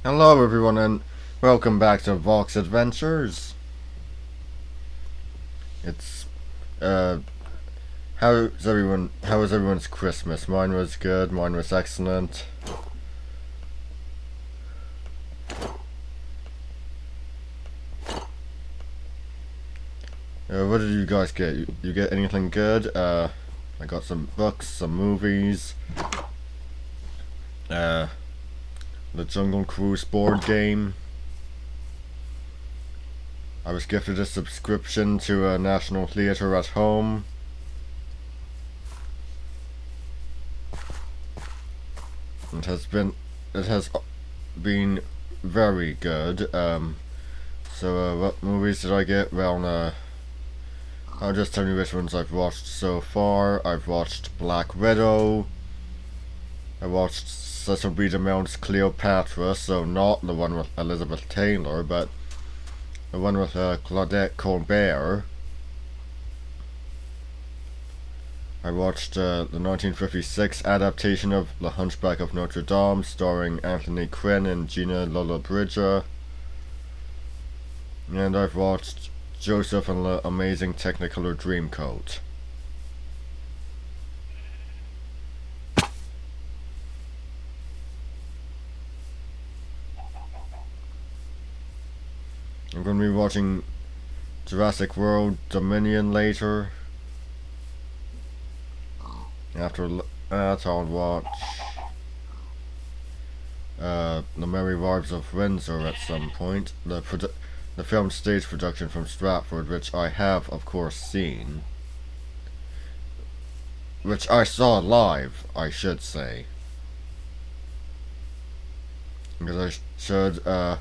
Hello everyone and welcome back to Vox Adventures. It's uh how was everyone's Christmas? Mine was good, mine was excellent. What did you guys get? You get anything good? I got some books, some movies, uh the Jungle Cruise board game. I was gifted a subscription to a National Theatre at home. It has been very good. So what movies did I get? Well, I'll just tell you which ones I've watched so far. I've watched Black Widow. I watched Cecil B. DeMille's Cleopatra, so not the one with Elizabeth Taylor, but the one with Claudette Colbert. I watched the 1956 adaptation of The Hunchback of Notre Dame, starring Anthony Quinn and Gina Lollobrigida. And I've watched Joseph and the Amazing Technicolor Dreamcoat. I'm going to be watching Jurassic World Dominion later. After that, I'll watch The Merry Wives of Windsor at some point. The film stage production from Stratford, which I have, of course, seen. Which I saw live, I should say. Because I should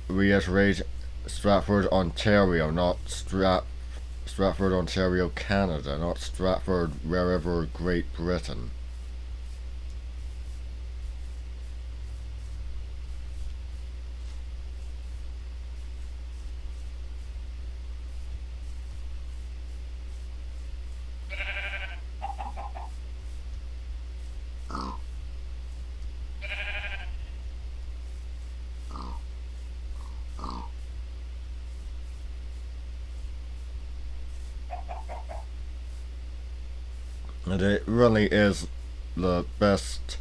reiterate Stratford, Ontario, not Stratford, Ontario, Canada, not Stratford, wherever, Great Britain. And it really is the best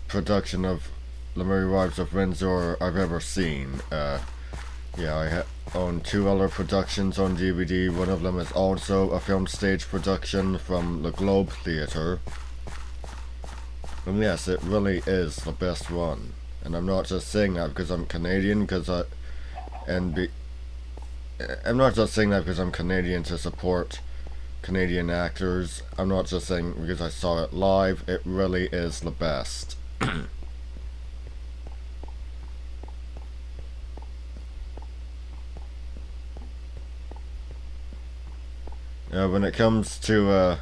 production of The Merry Wives of Windsor I've ever seen. Yeah, own two other productions on DVD. One of them is also a film stage production from the Globe Theatre. And yes, it really is the best one. And I'm not just saying that because I'm Canadian, I'm not just saying that because I'm Canadian to support Canadian actors. I'm not just saying because I saw it live. It really is the best. When it comes to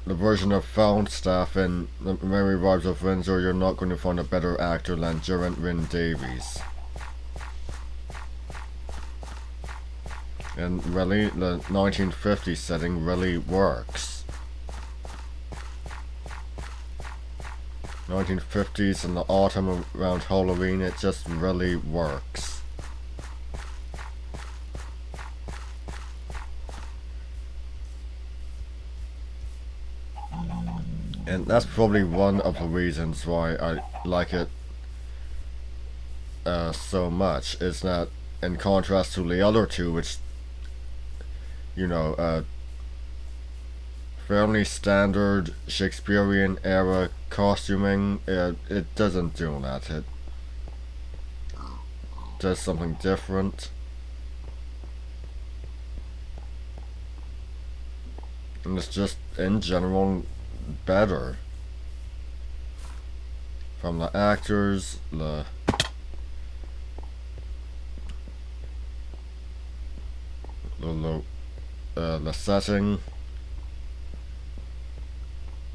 the version of Falstaff in The Merry Wives of Windsor, you're not going to find a better actor than Geraint Wyn Davies. And really, the 1950s setting really works. 1950s in the autumn around Halloween, it just really works. And that's probably one of the reasons why I like it so much, is that in contrast to the other two, which, you know, fairly standard Shakespearean era costuming, it doesn't do that. It does something different. And it's just, in general, better. From the actors, the setting.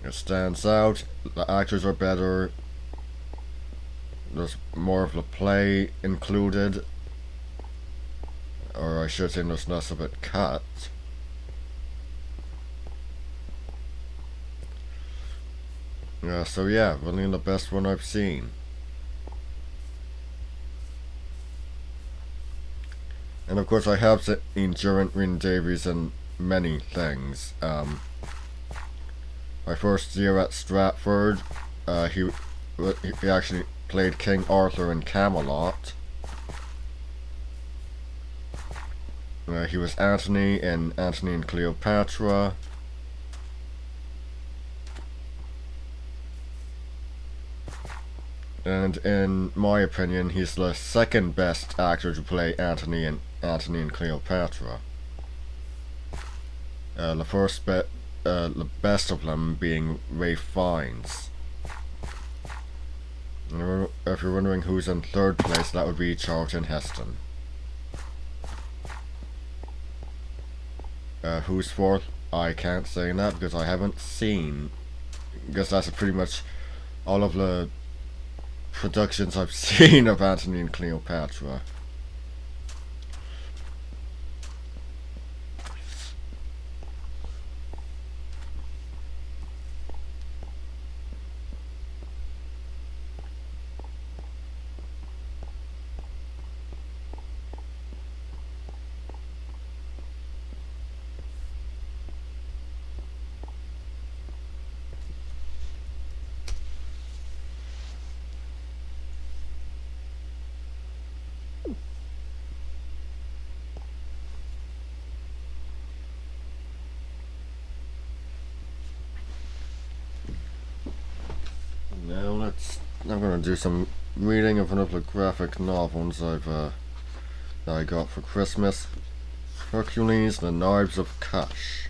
It stands out. The actors are better. There's more of the play included. Or I should say there's less of it cut. So yeah, really the best one I've seen. And of course, I have seen Geraint Ryn Davies in many things. My first year at Stratford, he actually played King Arthur in Camelot. He was Antony in Antony and Cleopatra. And in my opinion, he's the second best actor to play Antony and Cleopatra. The best of them being Ralph Fiennes. And if you're wondering who's in third place, that would be Charlton Heston. Who's fourth? I can't say that because I haven't seen. Because that's pretty much all of the productions I've seen of Antony and Cleopatra. I'm gonna do some reading of one of the graphic novels that I got for Christmas. Hercules, the Knives of Kush.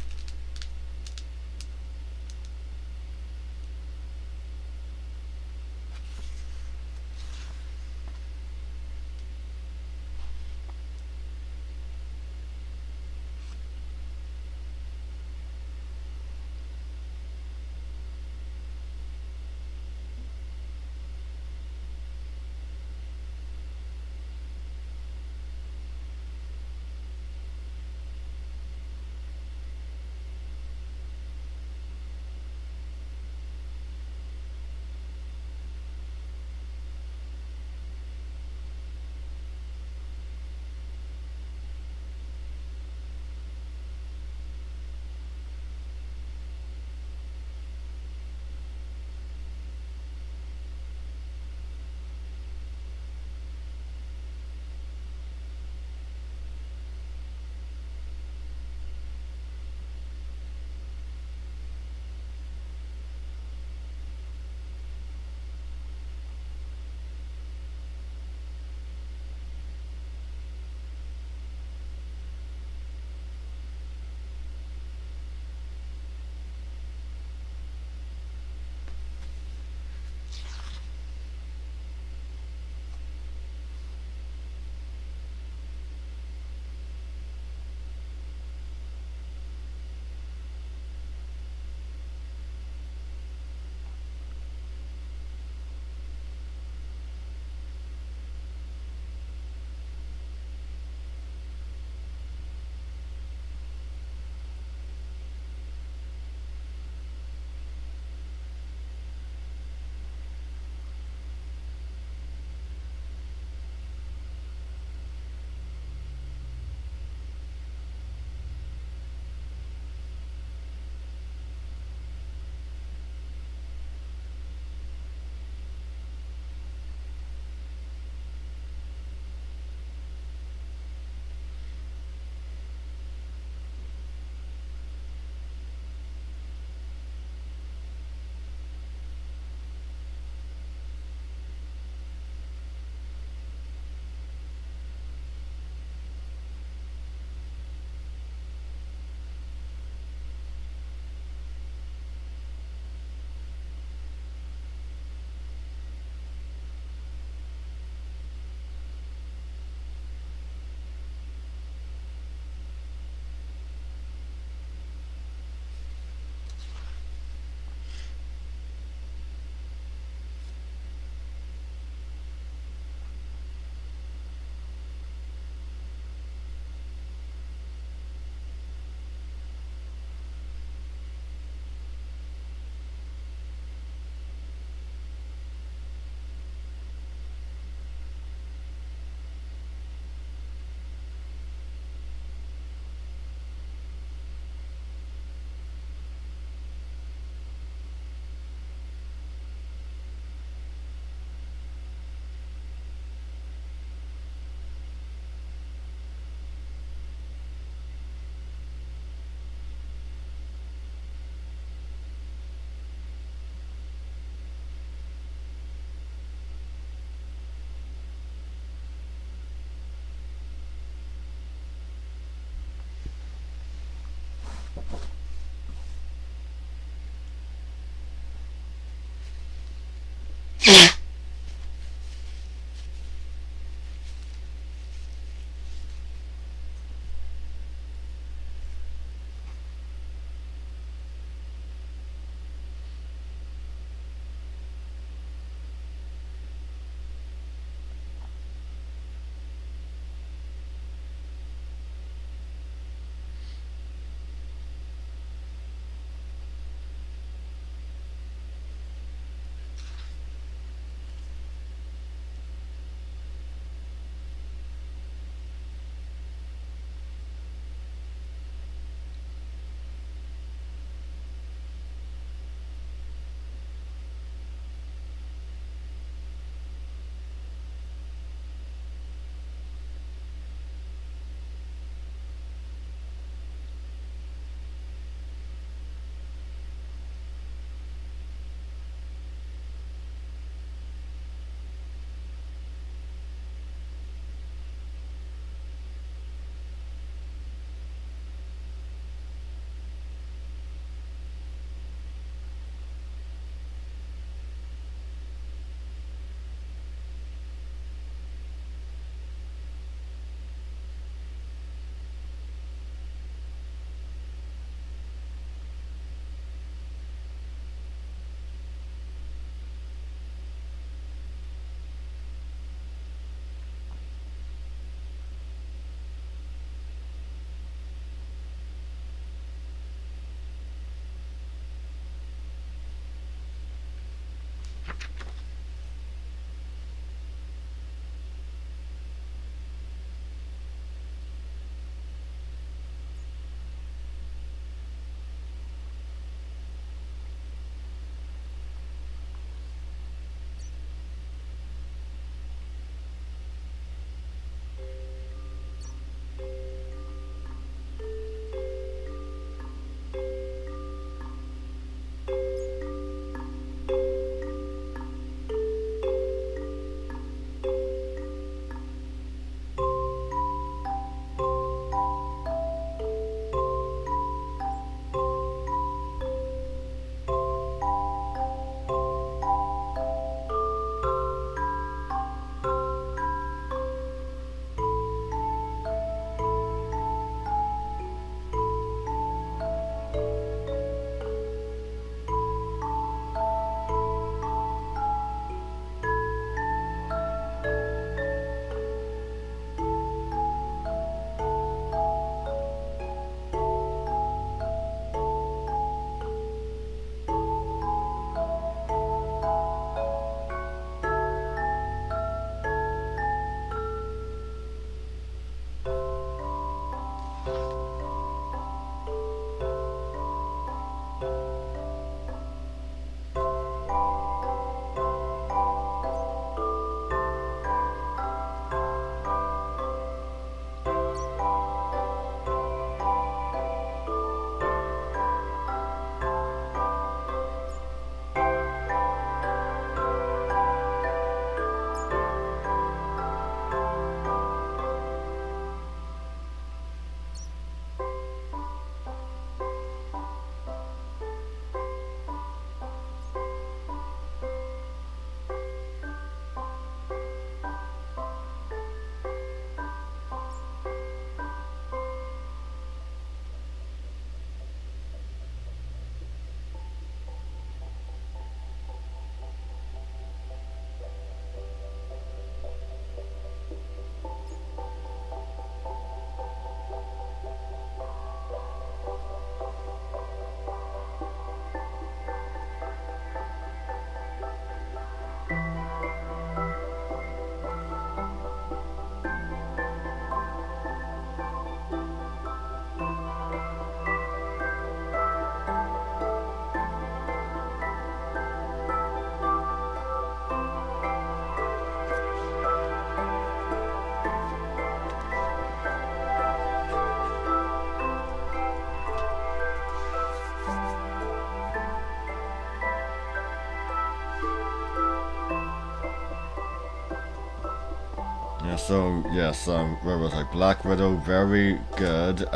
So yes, where was I? Black Widow, very good.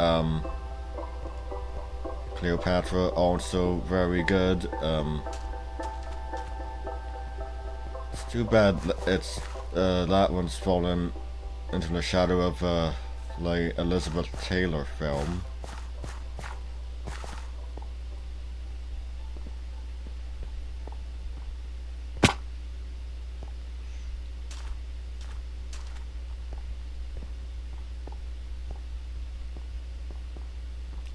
Cleopatra, also very good. It's too bad it's that one's fallen into the shadow of like Elizabeth Taylor film.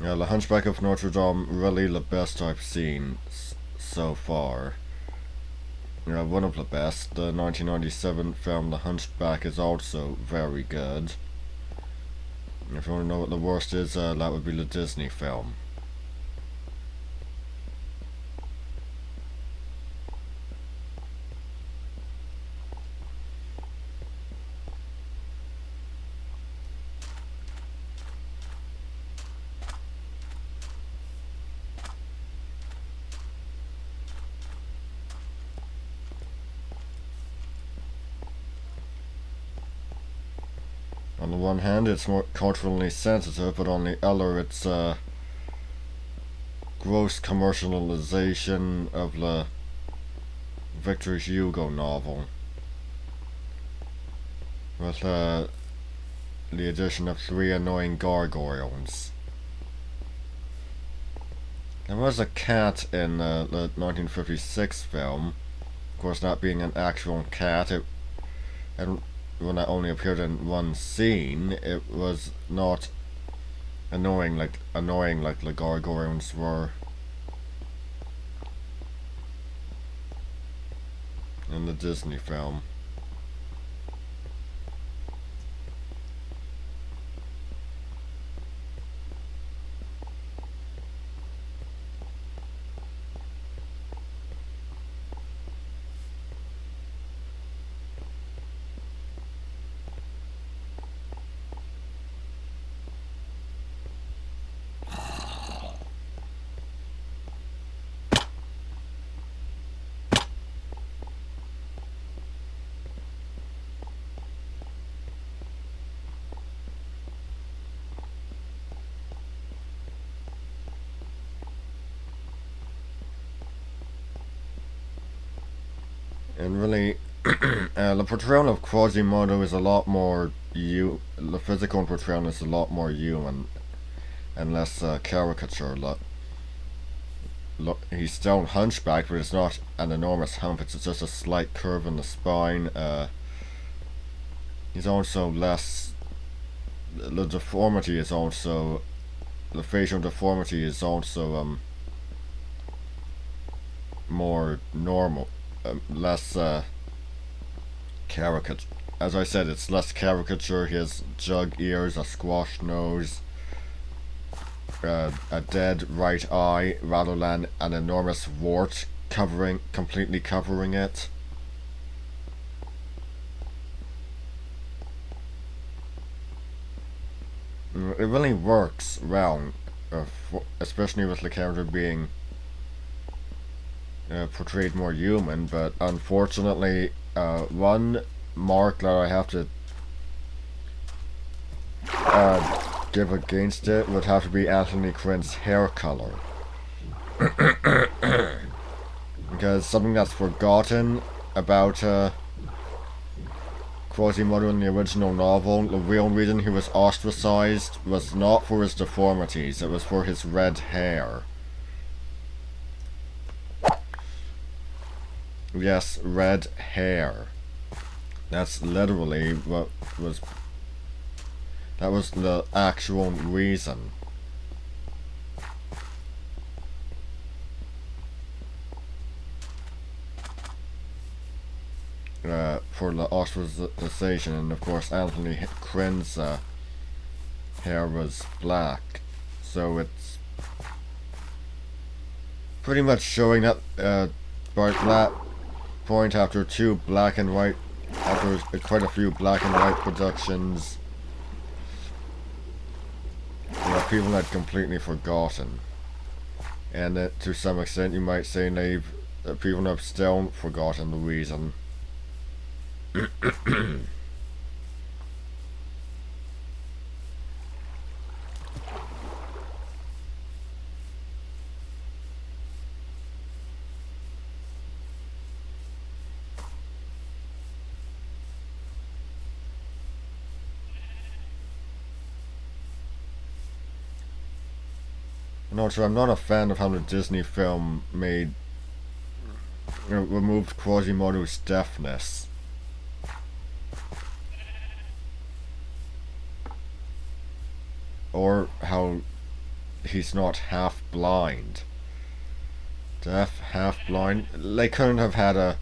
Yeah, The Hunchback of Notre Dame, really the best I've seen so far. Yeah, one of the best. The 1997 film The Hunchback is also very good. If you want to know what the worst is, that would be the Disney film. On the one hand, it's more culturally sensitive, but on the other, it's gross commercialization of the Victor Hugo novel, with the addition of 3 annoying gargoyles. There was a cat in the 1956 film, of course not being an actual cat, and when that only appeared in one scene, it was not annoying like the gargoyles were in the Disney film. And really, the portrayal of Quasimodo is a lot more the physical portrayal is a lot more human and less caricature. He's still hunchback, but it's not an enormous hump. It's just a slight curve in the spine. He's also less. The deformity is also. The facial deformity is also more normal, less caricature. As I said, it's less caricature. He has jug ears, a squash nose, a dead right eye, rather than an enormous wart completely covering it. It really works well, especially with the character being portrayed more human, but unfortunately, one mark that I have to give against it would have to be Anthony Quinn's hair color. Because something that's forgotten about Quasimodo in the original novel, the real reason he was ostracized was not for his deformities, it was for his red hair. Yes, red hair. That's literally what was... That was the actual reason. For the ostracization, and of course Anthony Quinn's hair was black, so it's pretty much showing that by that point, after quite a few black and white productions, people had completely forgotten, and to some extent you might say people have still forgotten the reason. No, so I'm not a fan of how the Disney film made removed Quasimodo's deafness. Or how he's not half blind. Deaf, half blind. They couldn't have had a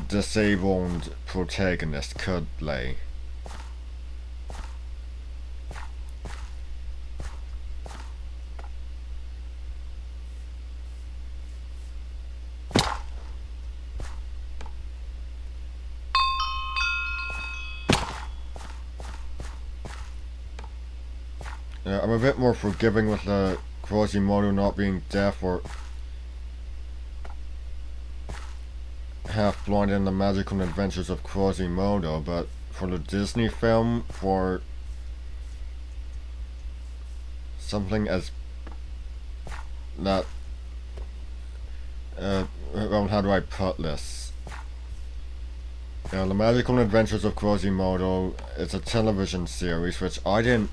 disabled protagonist, could they? I'm a bit more forgiving with the Quasimodo not being deaf or half blind in the magical adventures of Quasimodo, but for the Disney film, for something as that, well, how do I put this? The Magical Adventures of Quasimodo is a television series which I didn't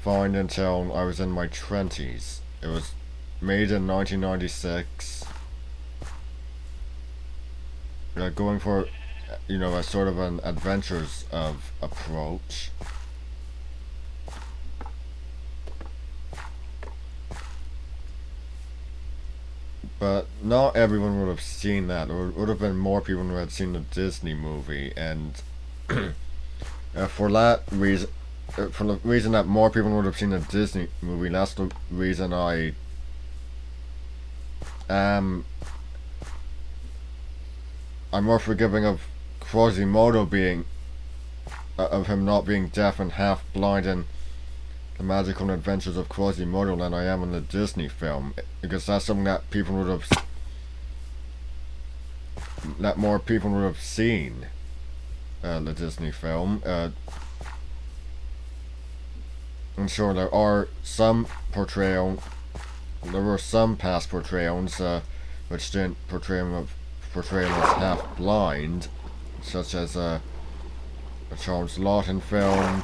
find until I was in my 20s. It was made in 1996. Going for, a sort of an adventures of approach. But not everyone would have seen that. There would have been more people who had seen the Disney movie, and for that reason, for the reason that more people would have seen the Disney movie, that's the reason I am. I'm more forgiving of Quasimodo being, of him not being deaf and half blind in The Magical Adventures of Quasimodo than I am in the Disney film, because that's something that people would have, that more people would have seen, the Disney film. And sure, there were some past portrayals, which didn't portray him as half blind, such as a Charles Lawton film,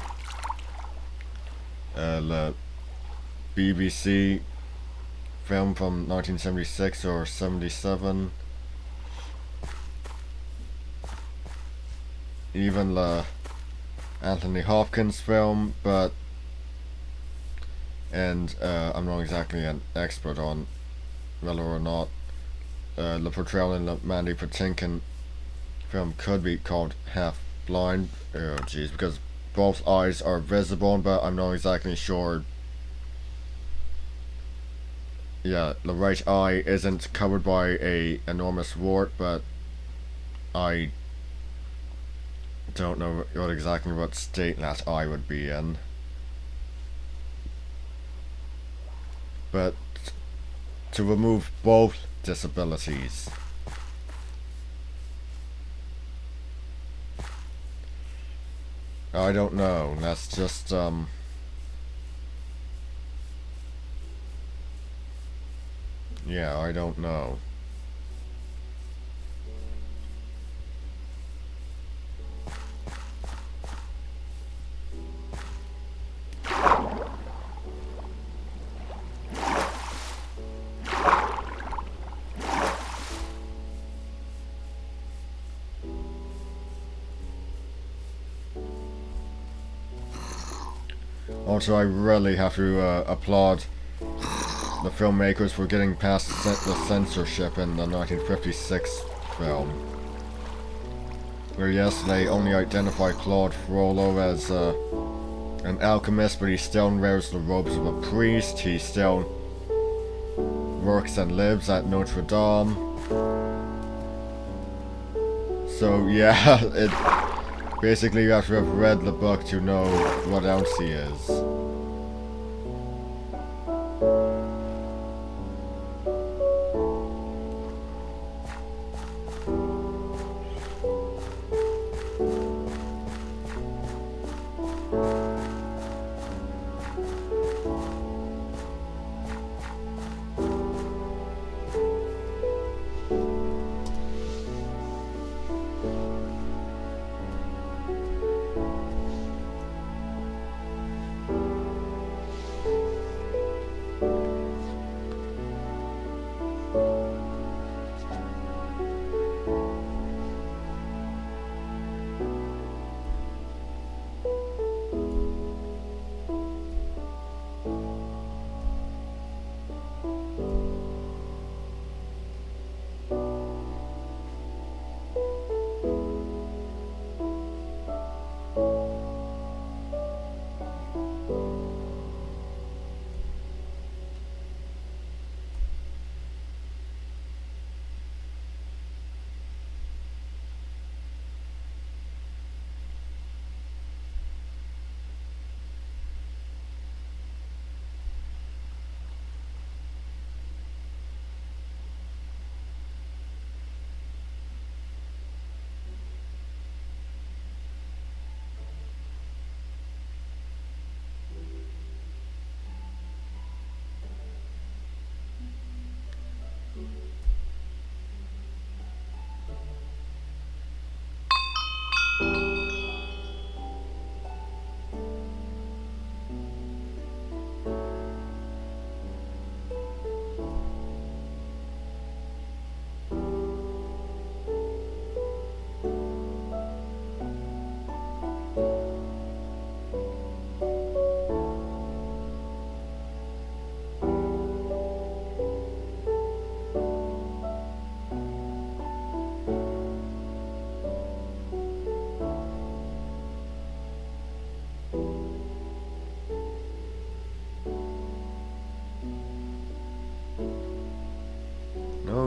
the BBC film from 1976 or 77, even the Anthony Hopkins film, and I'm not exactly an expert on whether or not the portrayal in the Mandy Patinkin film could be called half blind. Oh jeez, because both eyes are visible, but I'm not exactly sure. Yeah, the right eye isn't covered by a enormous wart, but I don't know exactly what state that eye would be in. But to remove both disabilities, I don't know. That's just yeah, I don't know. Also, I really have to applaud the filmmakers for getting past the censorship in the 1956 film. Where yes, they only identify Claude Frollo as an alchemist, but he still wears the robes of a priest, he still works and lives at Notre Dame. So yeah, it basically you have to have read the book to know what else he is.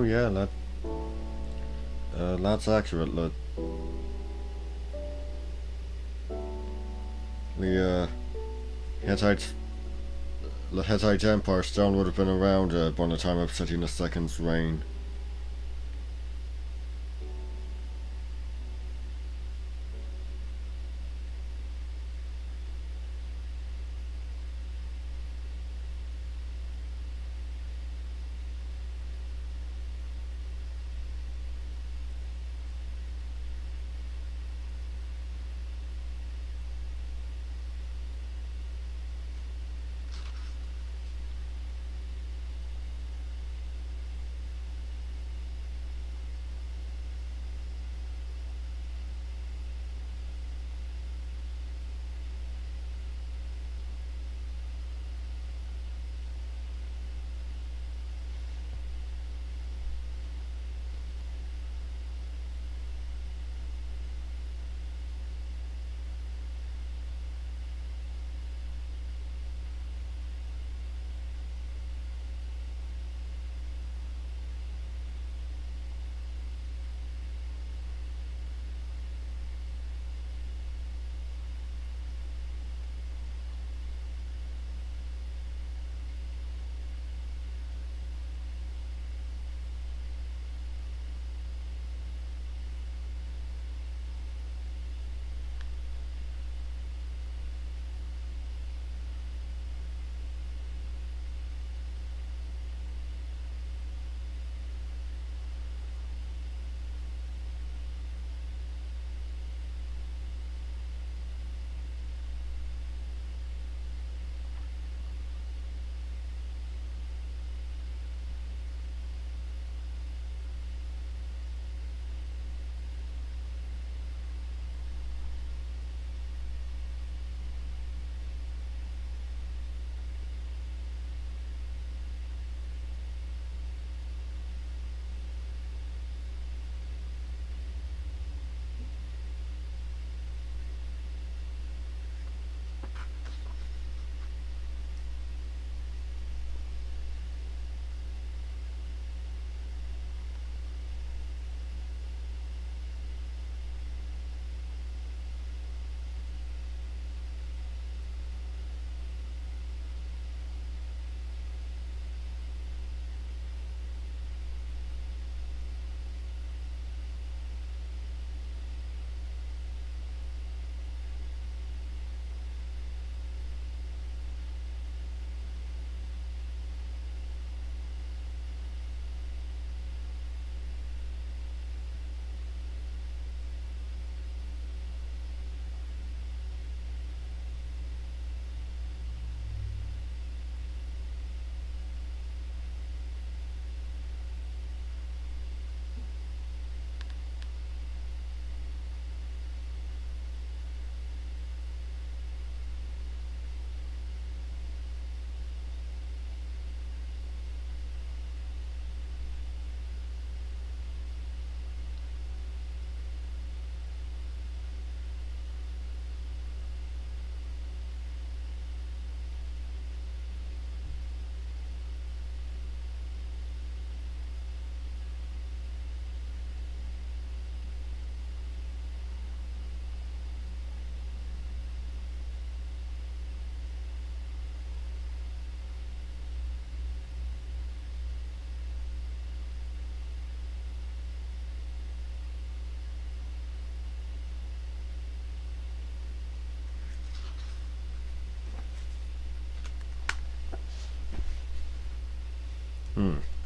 yeah, that's accurate. The Hittites, the Hittite Empire still would have been around by the time of Seti II's reign.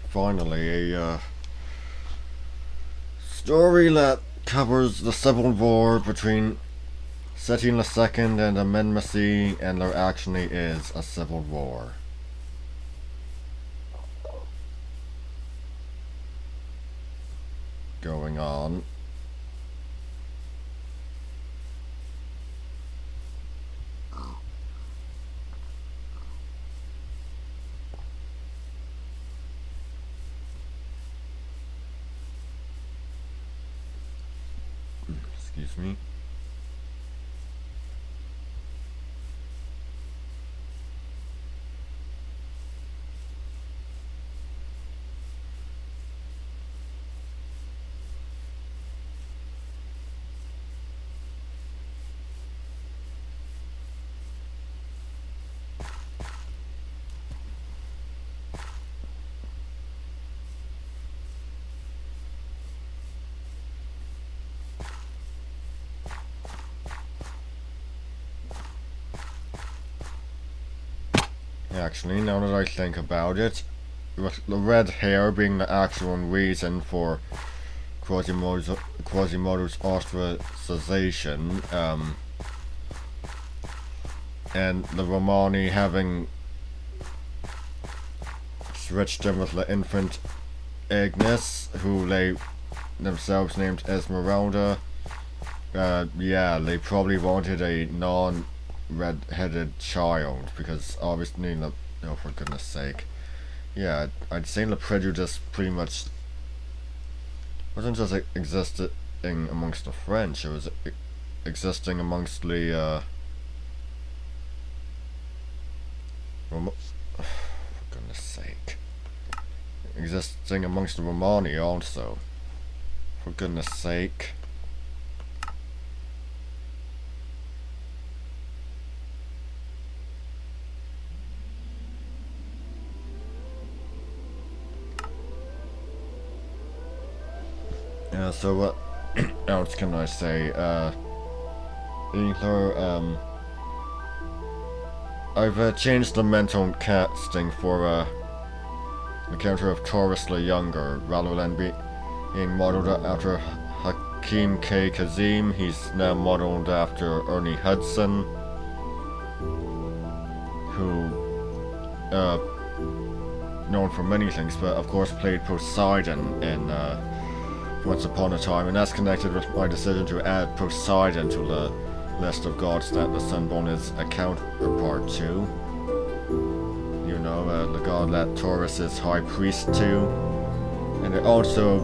Finally, a story that covers the civil war between Seti II and Amenmesi, and there actually is a civil war going on. Excuse me. Actually, now that I think about it, with the red hair being the actual reason for Quasimodo's ostracization, and the Romani having switched him with the infant Agnes, who they themselves named Esmeralda. Yeah, they probably wanted a non-red-headed child, because obviously, no, for goodness sake. Yeah, I'd say the prejudice pretty much wasn't just existing amongst the French, it was existing amongst the, for goodness sake. Existing amongst the Romani also. For goodness sake. So what else can I say? Either, I've changed the mental casting for the character of Taurus the Younger, rather than being modeled after Hakim K. Kazim. He's now modeled after Ernie Hudson, who, known for many things, but of course played Poseidon in Once Upon a Time, and that's connected with my decision to add Poseidon to the list of gods that the Sunborn is a counterpart to. You know, the god that Taurus is high priest to. And it also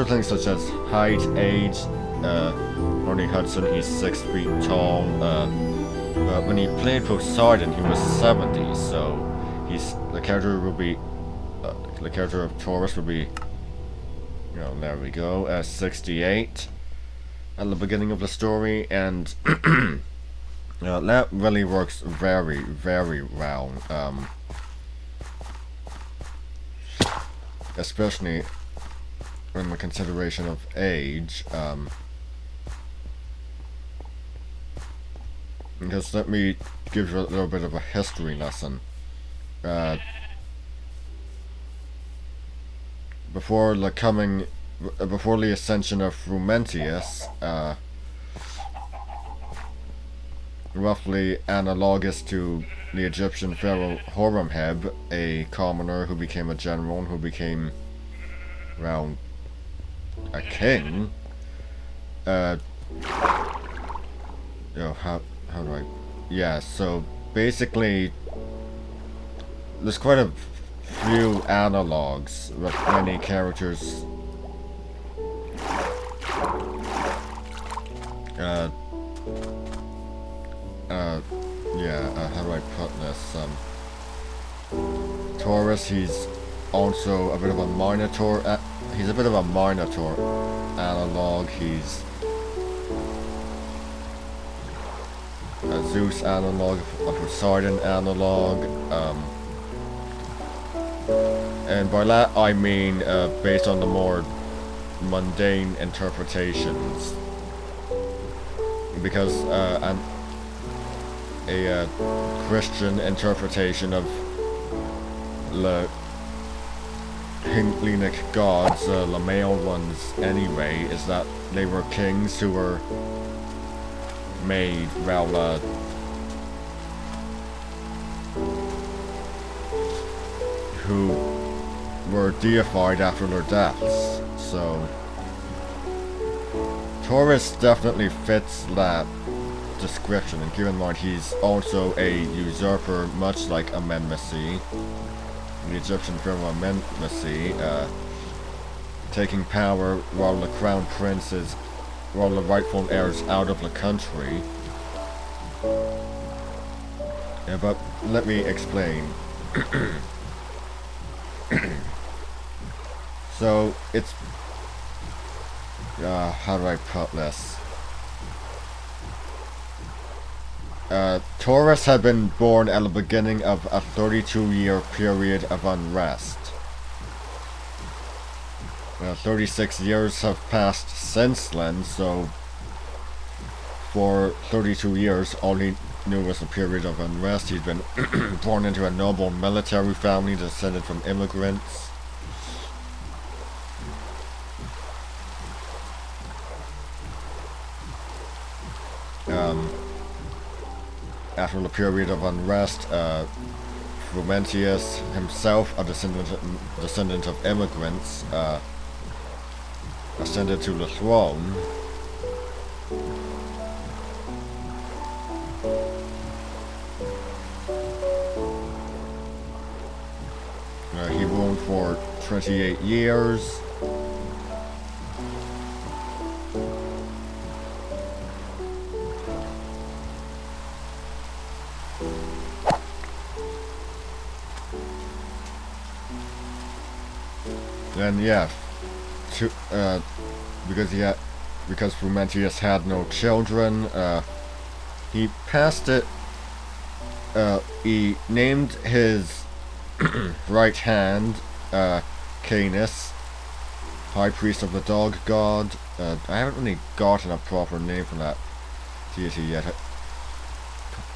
things such as height, age. Ernie Hudson, he's 6 feet tall. But when he played Poseidon, he was 70, so the character would be. The character of Taurus would be, there we go, 68 at the beginning of the story, and that really works very, very well, especially in the consideration of age, because let me give you a little bit of a history lesson. Before the ascension of Frumentius, roughly analogous to the Egyptian pharaoh Horemheb, a commoner who became a general and who became, well, a king. How do I? Yeah, so basically, there's quite a few analogs with many characters. How do I put this? Taurus, he's also a bit of a Minotaur. He's a bit of a Minotaur analog. He's a Zeus analog, a Poseidon analog. And by that I mean based on the more mundane interpretations, because a Christian interpretation of the Hellenic gods, the male ones anyway, is that they were kings who were made, who were deified after their deaths. So Taurus definitely fits that description, and keep in mind he's also a usurper, much like Amenmesi, the Egyptian pharaoh Amenmesi, taking power while the rightful heir is out of the country. Yeah, but let me explain. So it's how do I put this? Taurus had been born at the beginning of a 32-year period of unrest. 36 years have passed since then, so for 32 years, all he knew was a period of unrest. He'd been born into a noble military family descended from immigrants. After the period of unrest, Frumentius himself, a descendant of immigrants, ascended to the throne. He ruled for 28 years. And yeah, because Frumentius had no children, he passed it. He named his right hand Canis, High Priest of the Dog God. I haven't really gotten a proper name for that deity yet. I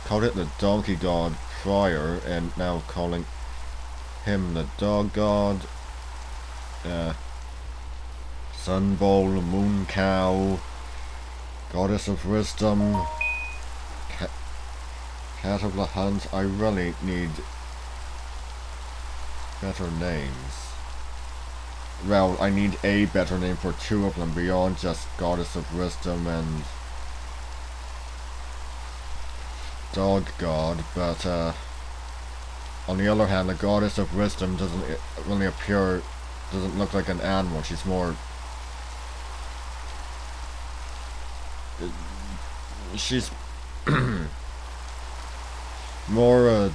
called it the Donkey God prior, and now calling him the Dog God. Sun Bowl, Moon Cow, Goddess of Wisdom, Cat of the Hunt. I really need better names. Well, I need a better name for two of them beyond just Goddess of Wisdom and Dog God, but on the other hand, the Goddess of Wisdom doesn't look like an animal. She's more... she's more a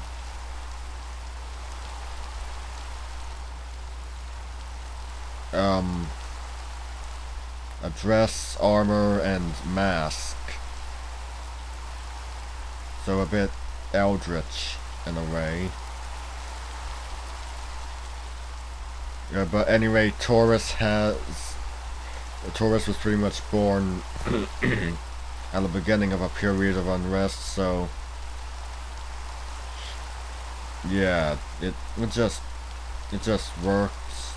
dress, armor, and mask. So a bit eldritch in a way. But anyway, Taurus was pretty much born at the beginning of a period of unrest, so yeah, it just works.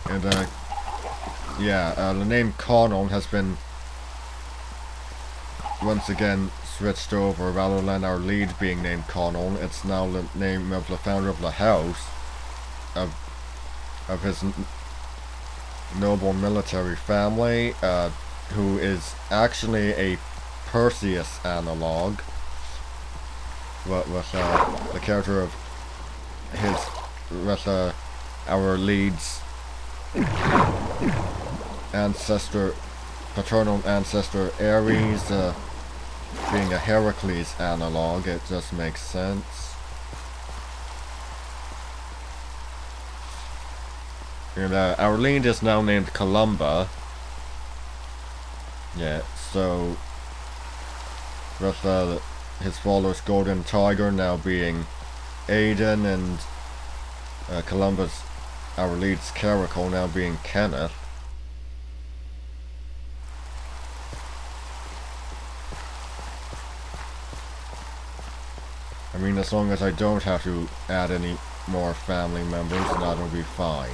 And the name Conon has been once again switched over. Rather than our lead being named Conon, it's now the name of the founder of the house of his noble military family, who is actually a Perseus analog, with the character of our lead's paternal ancestor Ares, being a Heracles analog. It just makes sense. And our lead is now named Columba. Yeah, so with his father's golden tiger now being Aiden, and Columba's, our lead's Caracal, now being Kenneth. I mean, as long as I don't have to add any more family members, that'll be fine.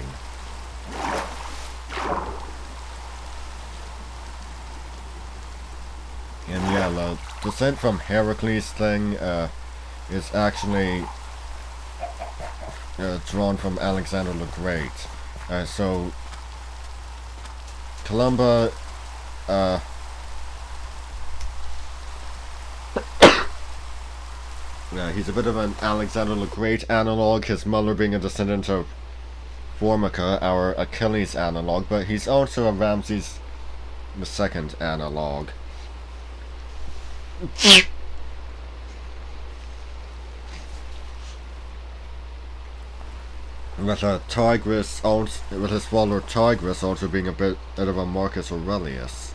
And yeah, the descent from Heracles thing is actually drawn from Alexander the Great. So Columba he's a bit of an Alexander the Great analog, his mother being a descendant of Formica, our Achilles analog, but he's also a Ramses II analog. With his father Tigris also being a bit of a Marcus Aurelius.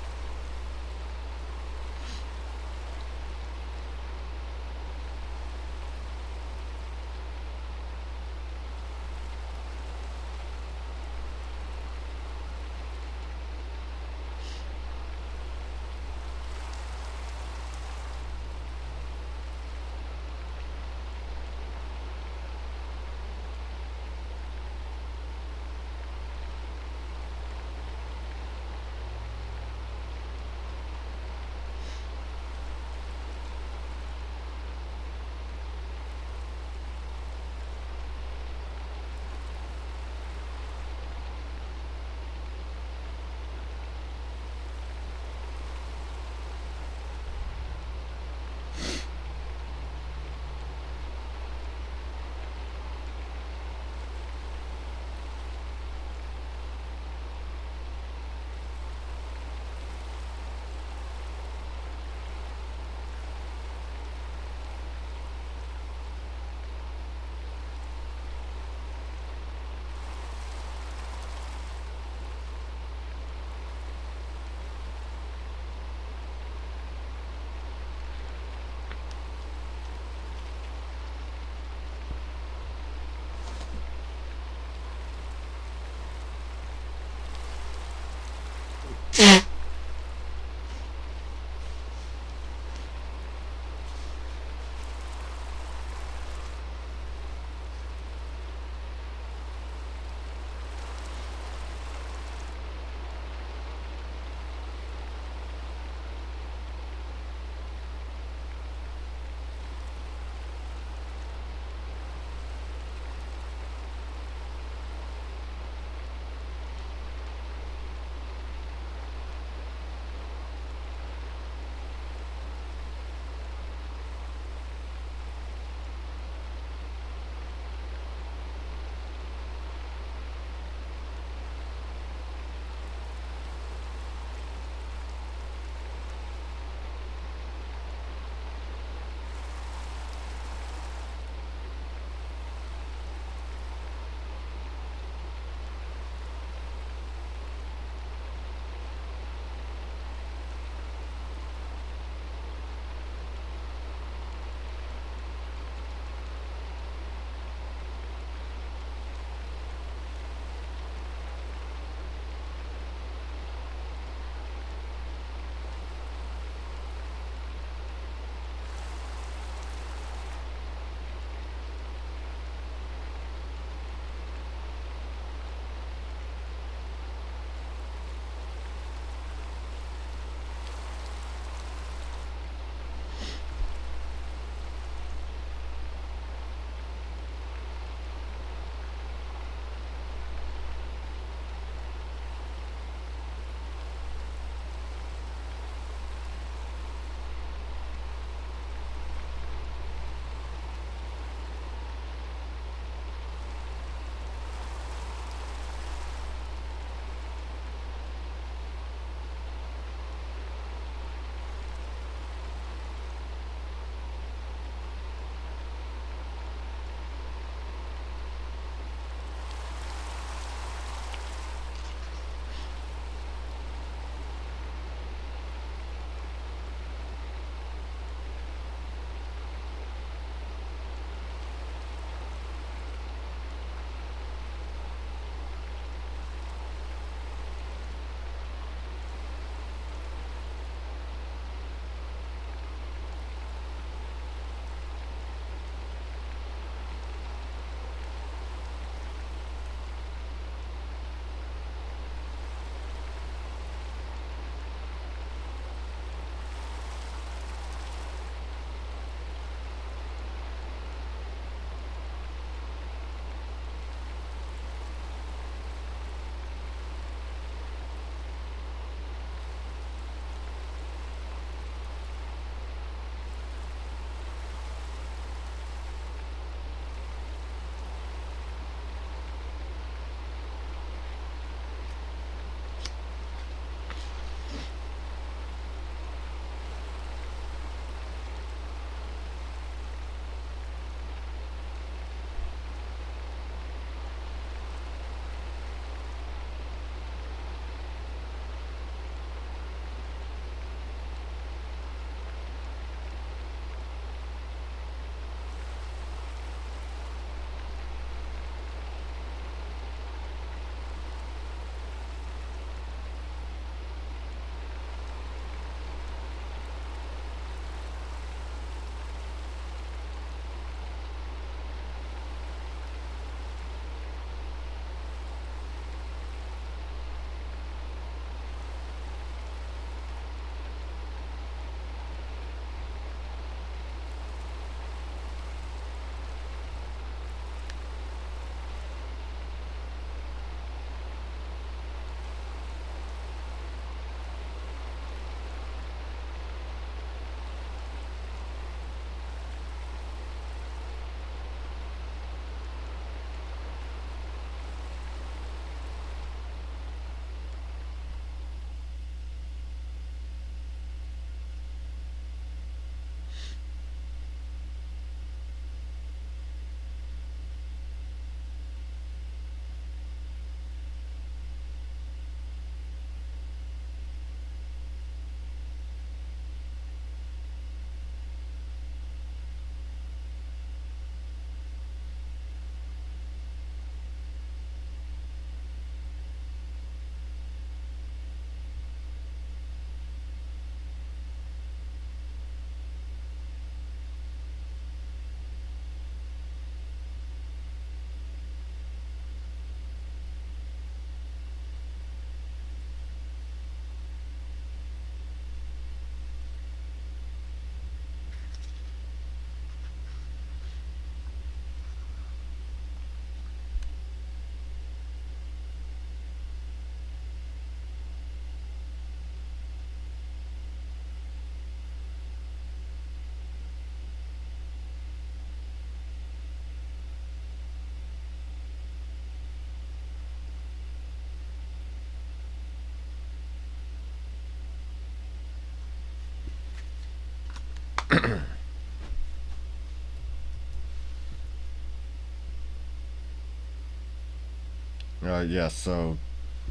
Yes, so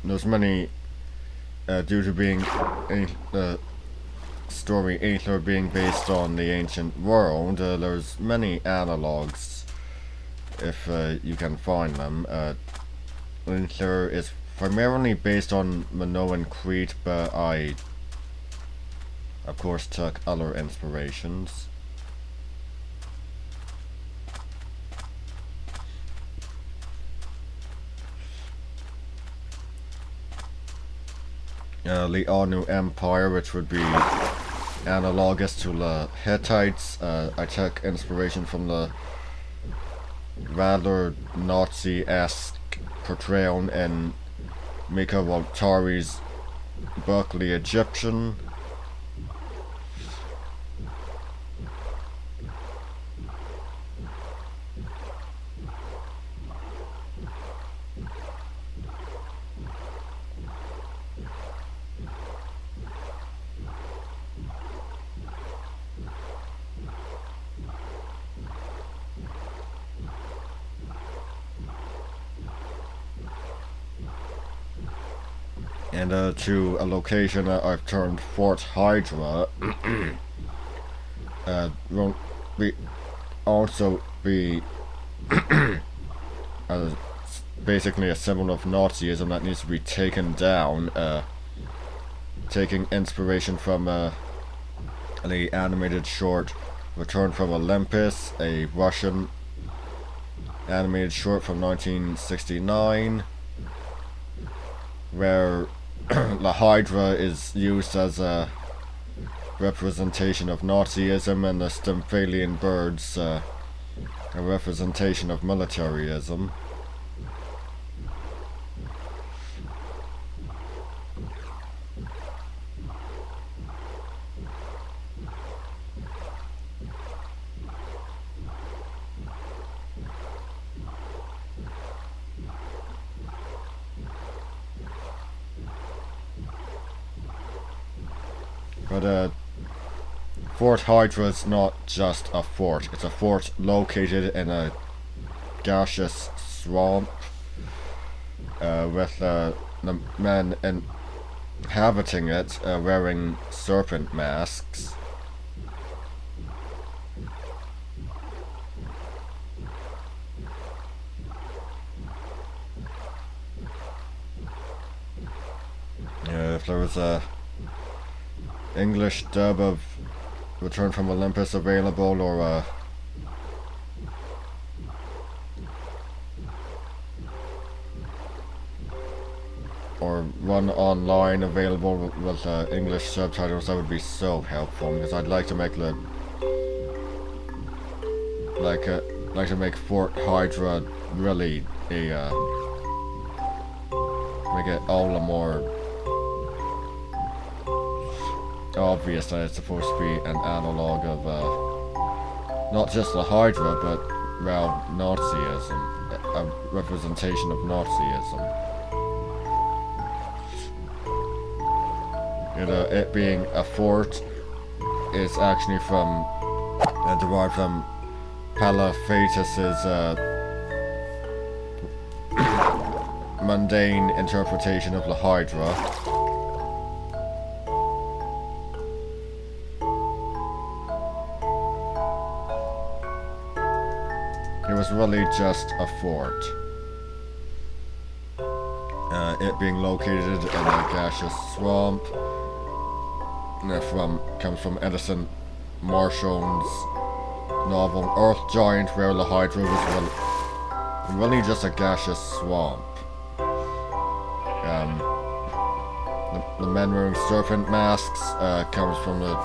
there's many, due to being the story Aether being based on the ancient world, there's many analogues if you can find them. Aether is primarily based on Minoan Crete, but I, of course, took other inspirations. The Anu Empire, which would be analogous to the Hittites. I took inspiration from the rather Nazi-esque portrayal in Mika Waltari's book, The Egyptian. And to a location that I've termed Fort Hydra. Won't be also be uh, basically a symbol of Nazism that needs to be taken down. Taking inspiration from the animated short Return from Olympus, a Russian animated short from 1969, where the Hydra is used as a representation of Nazism and the Stymphalian birds a representation of militarism. But Fort Hydra is not just a fort. It's a fort located in a gaseous swamp with the men inhabiting it wearing serpent masks. If there was a English dub of Return from Olympus available, or one online available with English subtitles, that would be so helpful, because I'd like to make the like to make Fort Hydra really a make it all the more obvious that it's supposed to be an analog of not just the Hydra, but well, Nazism, a representation of Nazism. It being a fort is actually from derived from Palafatus's mundane interpretation of the Hydra. It was really just a fort. It being located in a gaseous swamp. Comes from Edison Marshall's novel Earth Giant, where the Hydra was really just a gaseous swamp. The men wearing serpent masks comes from the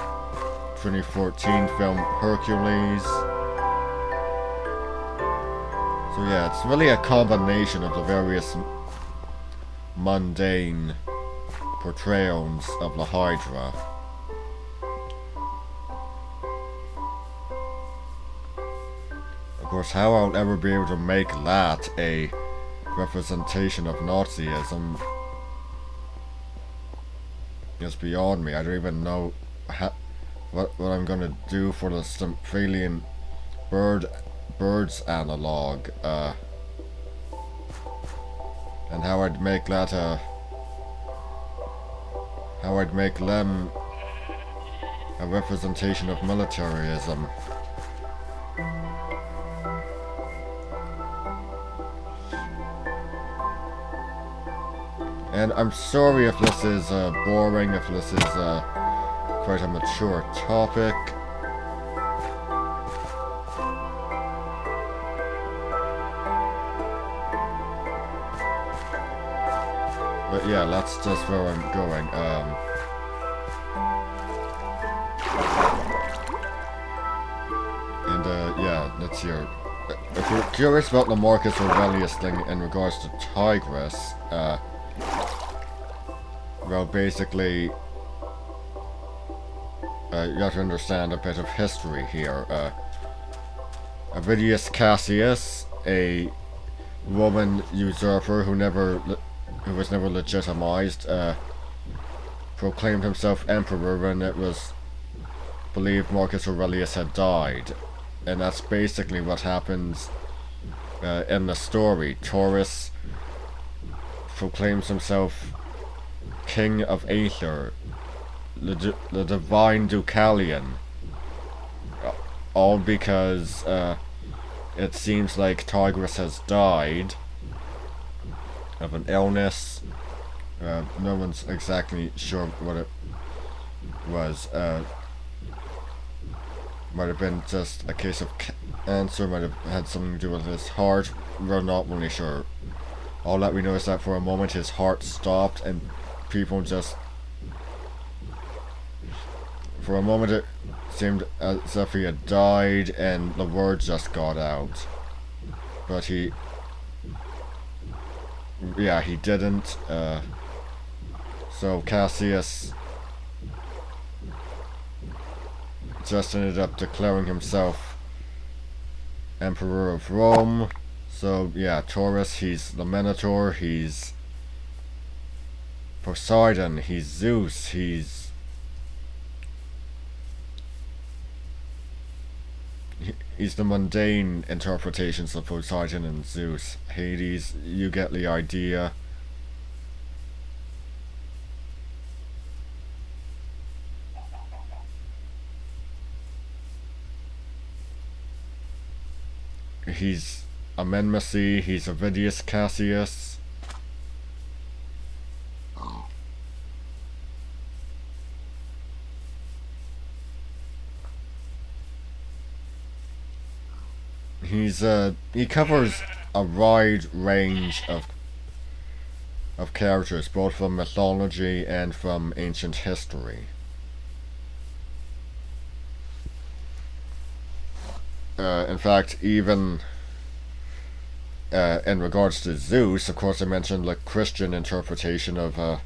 2014 film Hercules. So yeah, it's really a combination of the various mundane portrayals of the Hydra. Of course, how I'll ever be able to make that a representation of Nazism is beyond me. I don't even know what I'm gonna do for the Stymphalian birds analog. and how I'd make that how I'd make them a representation of militarism. And I'm sorry if this is boring, if this is quite a mature topic. But yeah, that's just where I'm going. Yeah, let's hear. If you're curious about the Marcus Aurelius thing in regards to Tigris, well, basically, you have to understand a bit of history here. Avidius Cassius, a Roman usurper who was never legitimized, proclaimed himself emperor, and it was believed Marcus Aurelius had died. And that's basically what happens in the story. Taurus proclaims himself King of Aether, the divine Deucalion, all because it seems like Tigris has died of an illness. No one's exactly sure what it was. Might have been just a case of cancer, might have had something to do with his heart. We're not really sure. All that we know is that for a moment his heart stopped and people just... For a moment it seemed as if he had died and the words just got out. But he... Yeah, he didn't. So Cassius just ended up declaring himself Emperor of Rome. So yeah, Taurus, he's the Minotaur, he's Poseidon, he's Zeus, he's the mundane interpretations of Poseidon and Zeus. Hades, you get the idea. He's Amenmesi, he's Avidius Cassius. He covers a wide range of characters, both from mythology and from ancient history. In fact, even in regards to Zeus, of course I mentioned the Christian interpretation of the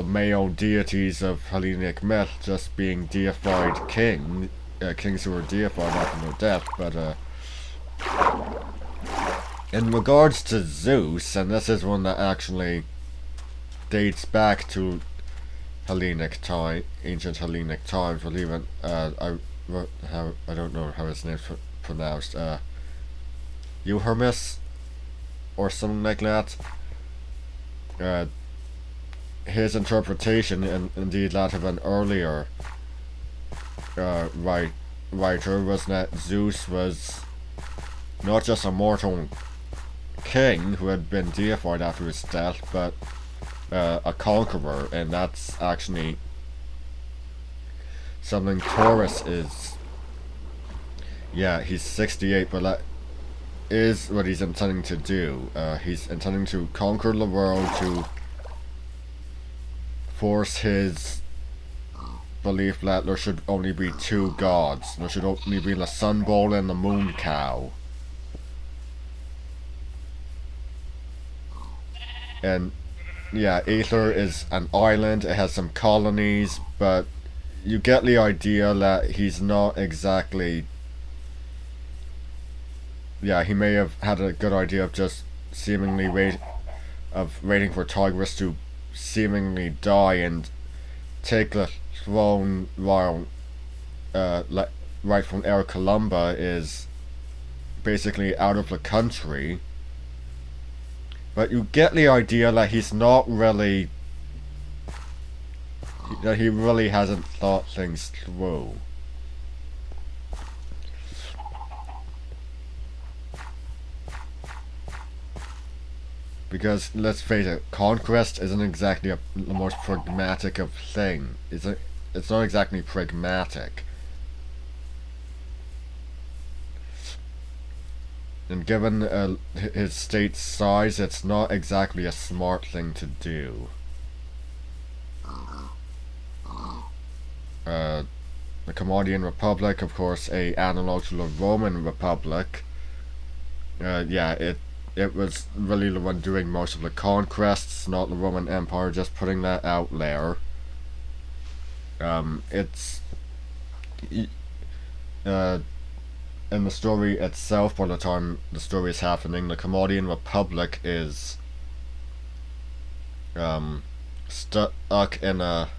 male deities of Hellenic myth just being deified kings who were deified after their death. But in regards to Zeus, and this is one that actually dates back to ancient Hellenic times, or even I don't know how his name's pronounced, Euhermes or something like that. His interpretation, and indeed that of an earlier writer, was that Zeus was not just a mortal king who had been deified after his death, but a conqueror, and that's actually something Taurus is. Yeah, he's 68, but that is what he's intending to do. He's intending to conquer the world, to force his belief that there should only be two gods. There should only be the sun bull and the moon cow. And yeah, Aether is an island, it has some colonies, but you get the idea that he's not exactly... Yeah, he may have had a good idea of just seemingly of waiting for Tigris to seemingly die and take the throne while right from Air Columba is basically out of the country. But you get the idea that he's not really, that he really hasn't thought things through. Because let's face it, conquest isn't exactly the most pragmatic of thing. It's not exactly pragmatic. And given his state's size, it's not exactly a smart thing to do. The Commodian Republic, of course, a analog to the Roman Republic. Yeah, it was really the one doing most of the conquests, not the Roman Empire. Just putting that out there. It's in the story itself. By the time the story is happening, the Commodian Republic is stuck in a.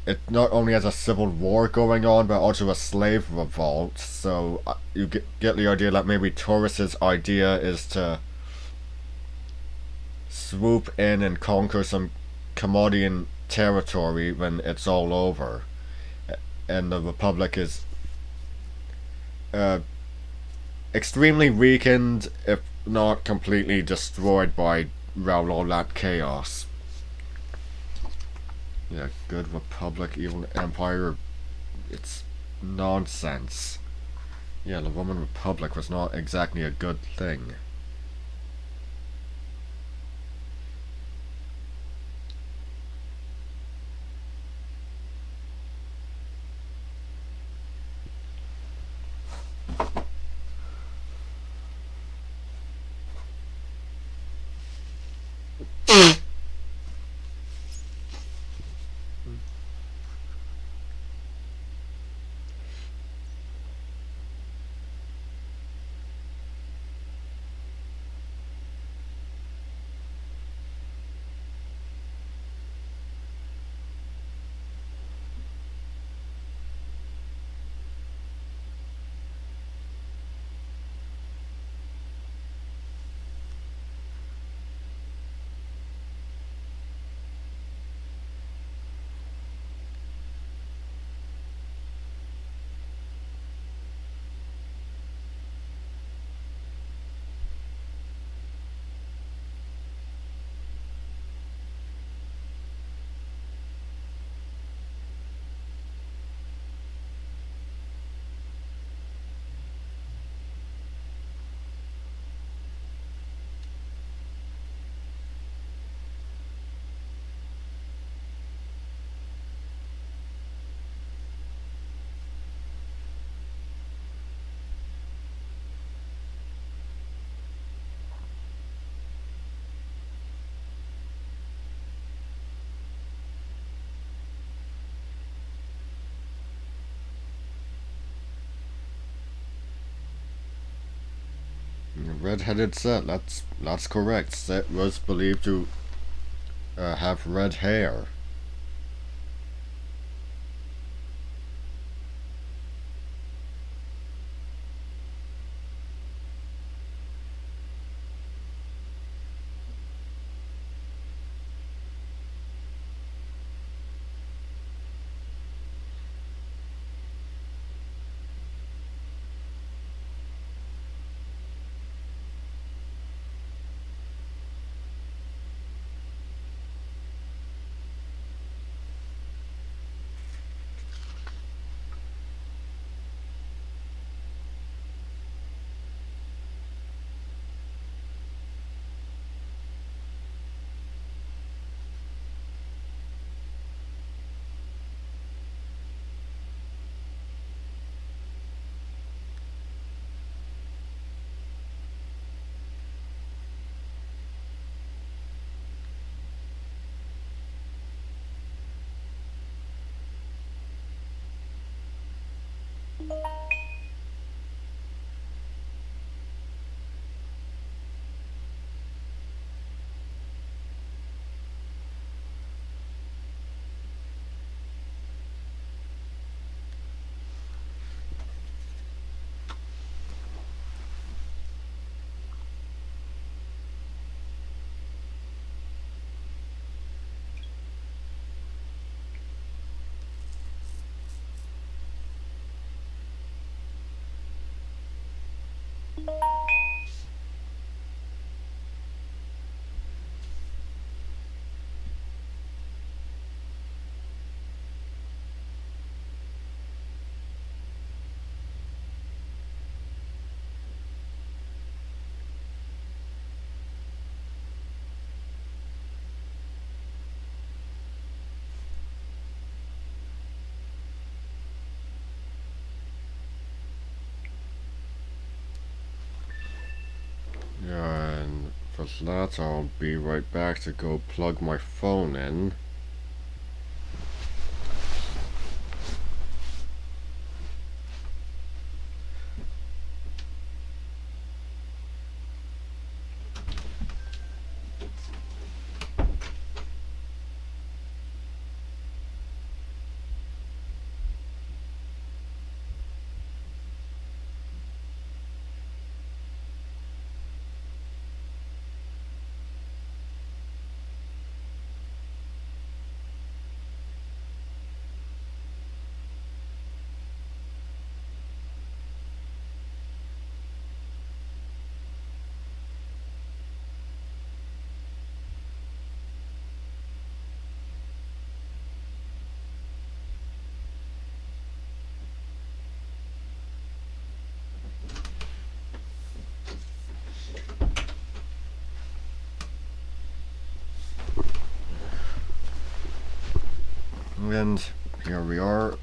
It not only has a civil war going on, but also a slave revolt. So you get the idea that maybe Taurus's idea is to swoop in and conquer some Commodian territory when it's all over, and the Republic is extremely weakened, if not completely destroyed by all that chaos. Yeah, good Republic, evil Empire. It's nonsense. Yeah, the Roman Republic was not exactly a good thing. Red-headed Set. That's correct. Set was believed to have red hair. Yeah, and for that I'll be right back to go plug my phone in. And here we are.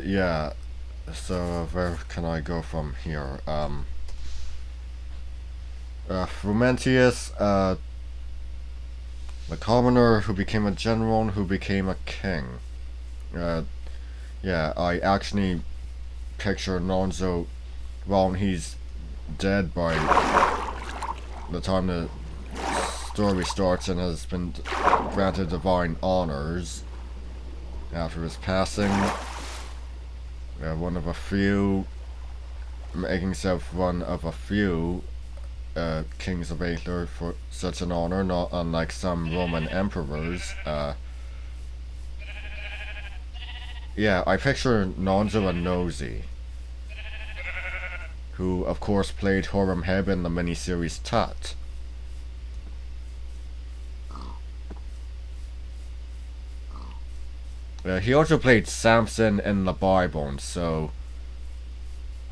Yeah. So where can I go from here? Frumentius, the commoner who became a general, who became a king. Uh, yeah, I actually picture Nonzo, well, he's dead by the time the story starts and has been granted divine honors after his passing. One of a few, making himself one of a few kings of Aether for such an honor, not unlike some Roman emperors. Yeah, I picture Nonzo and Nosy, who of course played Horam Heb in the miniseries Tut. He also played Samson in the Bible, so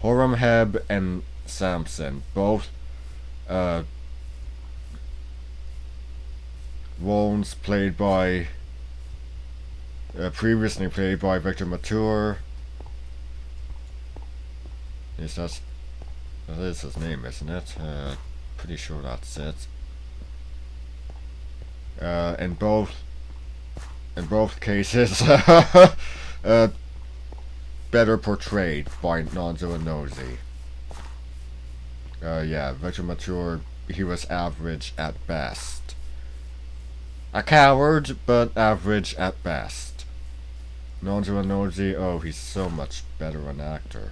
Horam Heb and Samson, both roles played by previously played by Victor Mature. Yes, that is his name, isn't it? Pretty sure that's it. In both cases, better portrayed by Nonzo and Nosy. Yeah, Victor Mature, he was average at best. A coward, but average at best. Nonzo and Nosy, oh, he's so much better an actor.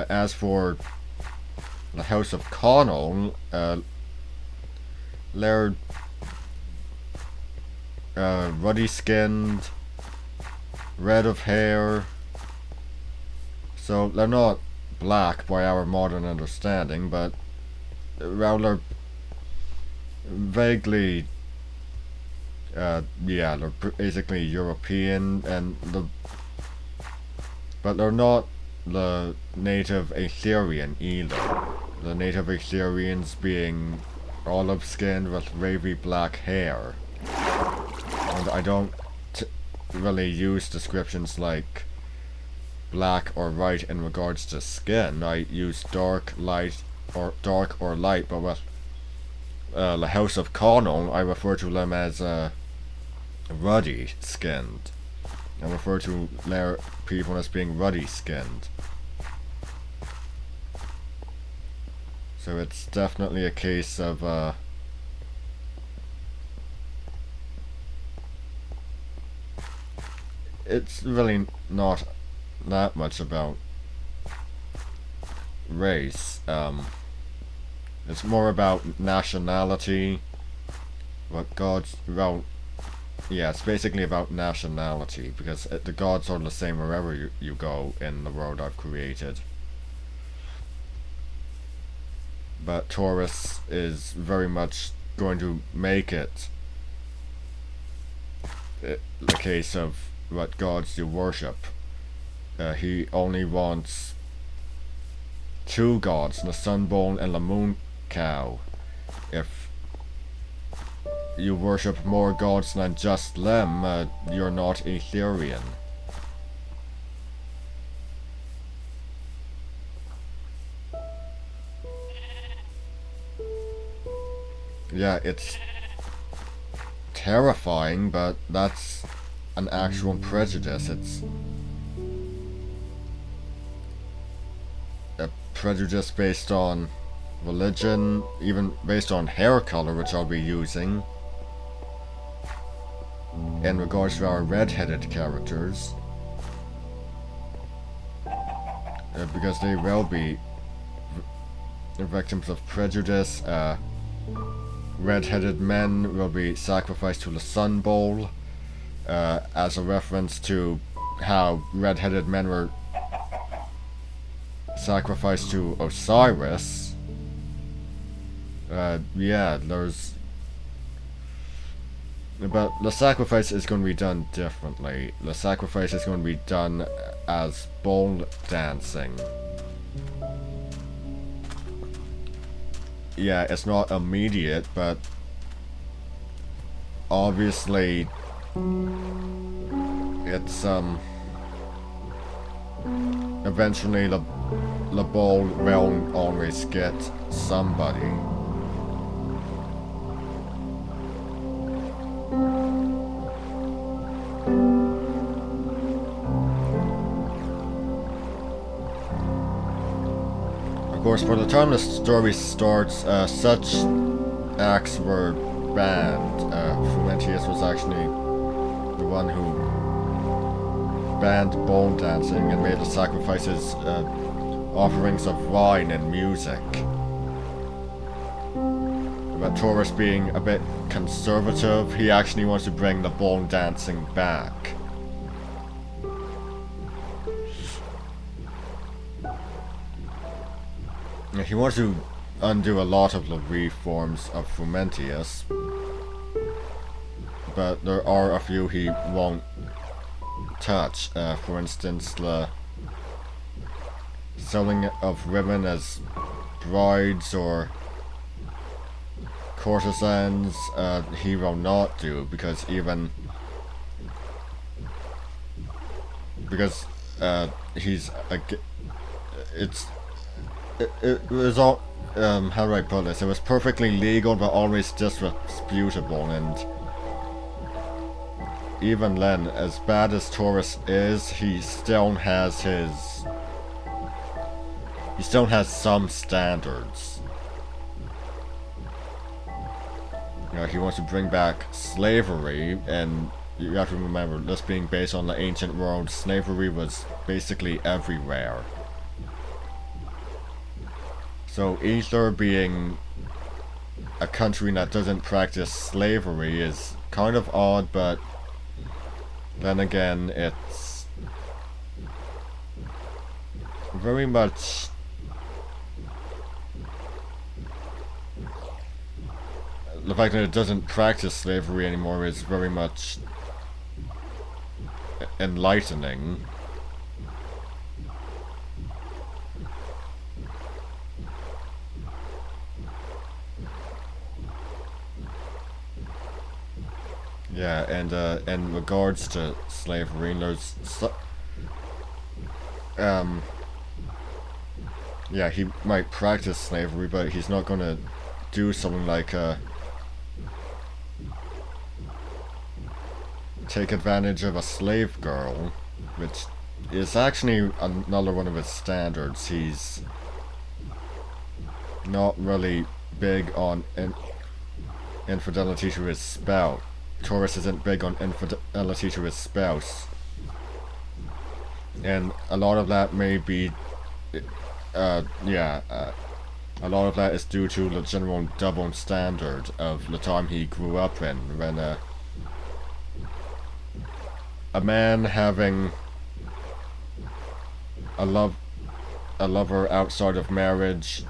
As for the House of Connell, they're ruddy-skinned, red of hair, so they're not black by our modern understanding, but rather vaguely, yeah, they're basically European, but they're not the native Aetherian either. The native Aetherians being olive-skinned with wavy black hair. And I don't really use descriptions like black or white in regards to skin. I use dark, light, or light, but with the House of Connell, I refer to them as ruddy-skinned. I refer to their people as being ruddy-skinned. So it's definitely a case of it's really not that much about race. It's more about nationality. Yeah, it's basically about nationality, because the gods are the same wherever you go in the world I've created. But Taurus is very much going to make it the case of what gods you worship. He only wants two gods, the Sun Bull and the Moon Cow. If you worship more gods than just them, you're not Aetherian. Yeah, it's terrifying, but that's an actual prejudice. It's a prejudice based on religion, even based on hair color, which I'll be using in regards to our red-headed characters, because they will be victims of prejudice. Red-headed men will be sacrificed to the Sun Bowl, as a reference to how red-headed men were sacrificed to Osiris. Yeah, but the sacrifice is going to be done differently. The sacrifice is going to be done as bowl dancing. Yeah, it's not immediate, but obviously it's eventually the ball will always get somebody. Of course, by the time the story starts, such acts were banned. Frumentius was actually the one who banned bone dancing and made the sacrifices offerings of wine and music. But Taurus, being a bit conservative, he actually wants to bring the bone dancing back. He wants to undo a lot of the reforms of Frumentius, but there are a few he won't touch. For instance, the selling of women as brides or courtesans, he will not do, because he's it was all, how do I put this? It was perfectly legal, but always disputable, and even then, as bad as Taurus is, he still has some standards. You know, he wants to bring back slavery, and you have to remember, this being based on the ancient world, slavery was basically everywhere. So either being a country that doesn't practice slavery is kind of odd, but then again, it's very much the fact that it doesn't practice slavery anymore is very much enlightening. Yeah, and in regards to slavery, there's yeah, he might practice slavery, but he's not gonna do something like take advantage of a slave girl, which is actually another one of his standards. He's not really big on infidelity to his spouse. Taurus isn't big on infidelity to his spouse, and a lot of that may be, a lot of that is due to the general double standard of the time he grew up in, when a man having a lover outside of marriage,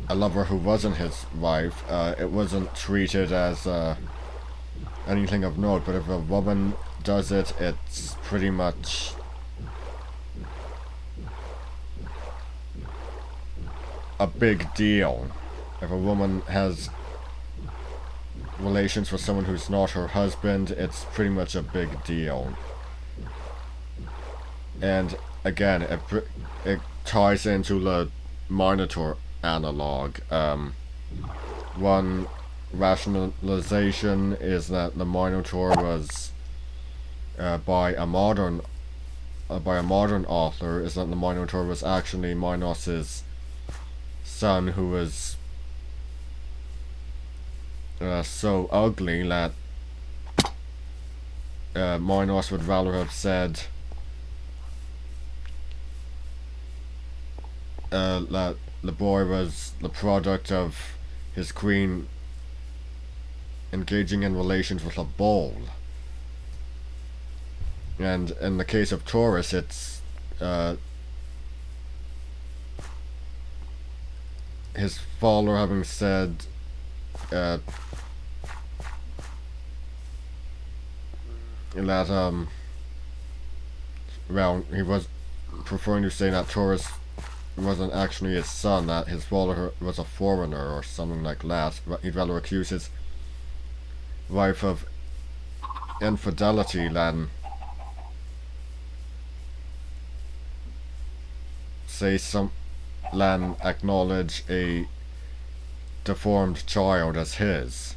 a lover who wasn't his wife, it wasn't treated as anything of note, but if a woman does it, it's pretty much a big deal. If a woman has relations with someone who's not her husband, it's pretty much a big deal. And again, it ties into the Minotaur analog. One rationalization is that the Minotaur was by a modern author, is that the Minotaur was actually Minos's son, who was so ugly that Minos would rather have said that the boy was the product of his queen engaging in relations with a bull. And in the case of Taurus, it's his father having said that well, he was preferring to say that Taurus wasn't actually his son, that his father was a foreigner or something like that. He'd rather accuse his wife of infidelity than say some than acknowledge a deformed child as his.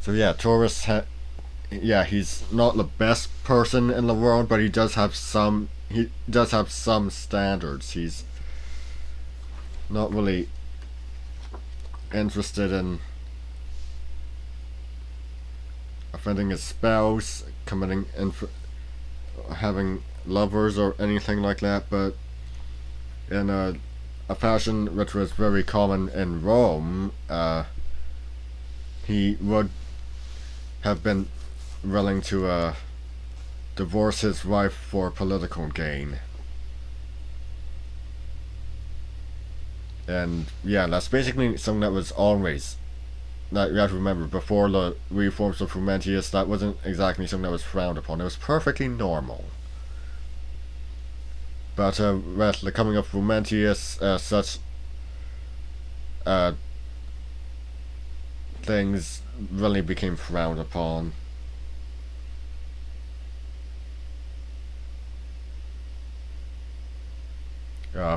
So yeah, yeah, he's not the best person in the world, but he does have some standards. He's not really interested in offending his spouse, having lovers or anything like that, but in a fashion which was very common in Rome, he would have been willing to divorce his wife for political gain. And yeah, that's basically something that was always, that you have to remember, before the reforms of Frumentius, that wasn't exactly something that was frowned upon. It was perfectly normal. But with the coming of Frumentius, such uh, things really became frowned upon.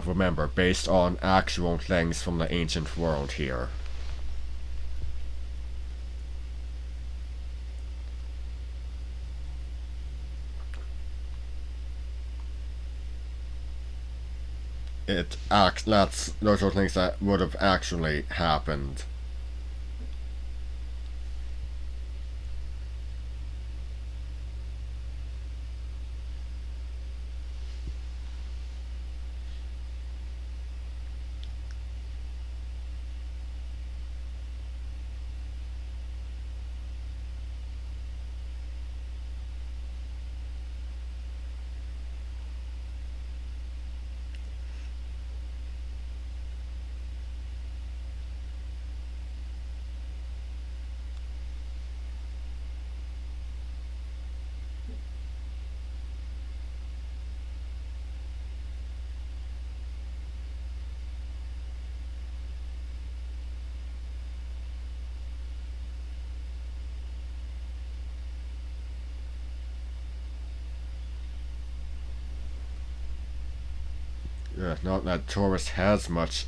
Remember, based on actual things from the ancient world here. Those are things that would have actually happened. Not that Taurus has much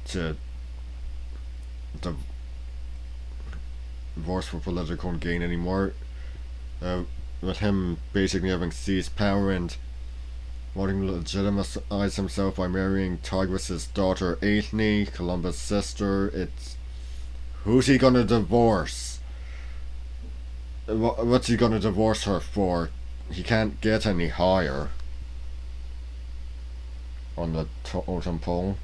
to divorce for political gain anymore. With him basically having seized power and wanting to legitimize himself by marrying Tigris's daughter Aethne, Columbus' sister. It's who's he gonna divorce? What's he gonna divorce her for? He can't get any higher on the totem pole.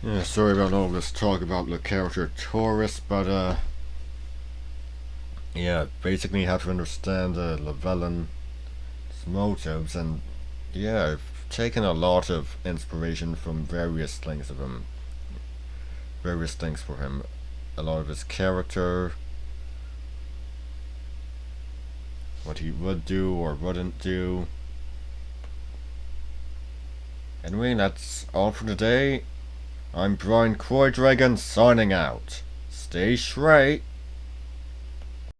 Yeah, sorry about all this talk about the character Taurus, but yeah, basically you have to understand Llewellyn's motives, and yeah, I've taken a lot of inspiration from various things for him. A lot of his character, what he would do or wouldn't do. Anyway, that's all for today. I'm Brian Croydragon signing out. Stay straight.